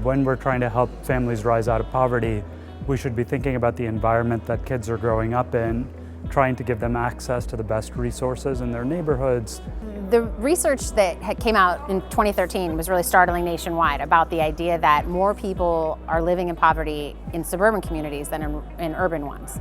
When we're trying to help families rise out of poverty, we should be thinking about the environment that kids are growing up in, trying to give them access to the best resources in their neighborhoods. The research that came out in 2013 was really startling nationwide about the idea that more people are living in poverty in suburban communities than in urban ones,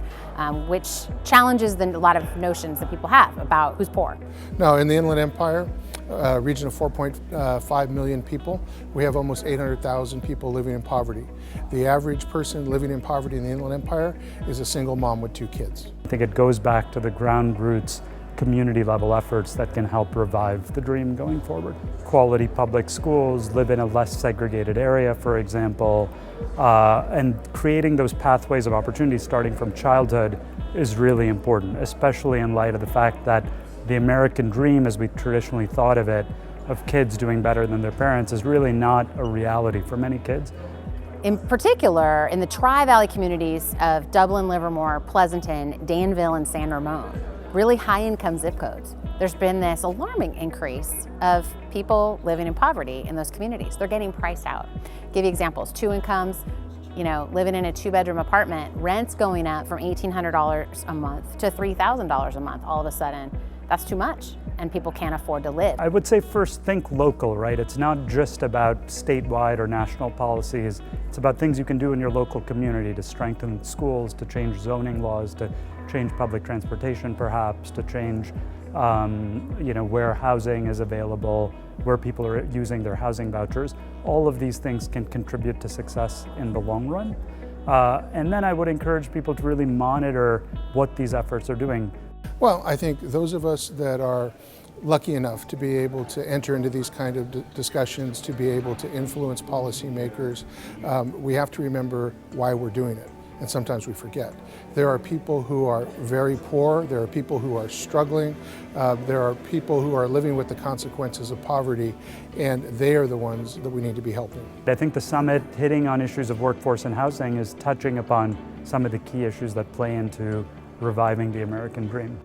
which challenges a lot of notions that people have about who's poor. No, in the Inland Empire, a region of 4.5 million people, we have almost 800,000 people living in poverty. The average person living in poverty in the Inland Empire is a single mom with 2 kids. I think it goes back to the ground roots, community level efforts that can help revive the dream going forward. Quality public schools, live in a less segregated area, for example, and creating those pathways of opportunity starting from childhood is really important, especially in light of the fact that the American dream, as we traditionally thought of it, of kids doing better than their parents, is really not a reality for many kids. In particular, in the Tri-Valley communities of Dublin, Livermore, Pleasanton, Danville, and San Ramon, really high-income zip codes, there's been this alarming increase of people living in poverty in those communities. They're getting priced out. Give you examples, 2 incomes, living in a 2-bedroom apartment, rent's going up from $1,800 a month to $3,000 a month all of a sudden. That's too much, and people can't afford to live. I would say first think local, right? It's not just about statewide or national policies. It's about things you can do in your local community to strengthen schools, to change zoning laws, to change public transportation perhaps, to change where housing is available, where people are using their housing vouchers. All of these things can contribute to success in the long run. And then I would encourage people to really monitor what these efforts are doing. Well, I think those of us that are lucky enough to be able to enter into these kind of discussions, to be able to influence policymakers, we have to remember why we're doing it. And sometimes we forget. There are people who are very poor, there are people who are struggling, there are people who are living with the consequences of poverty, and they are the ones that we need to be helping. I think the summit hitting on issues of workforce and housing is touching upon some of the key issues that play into reviving the American dream.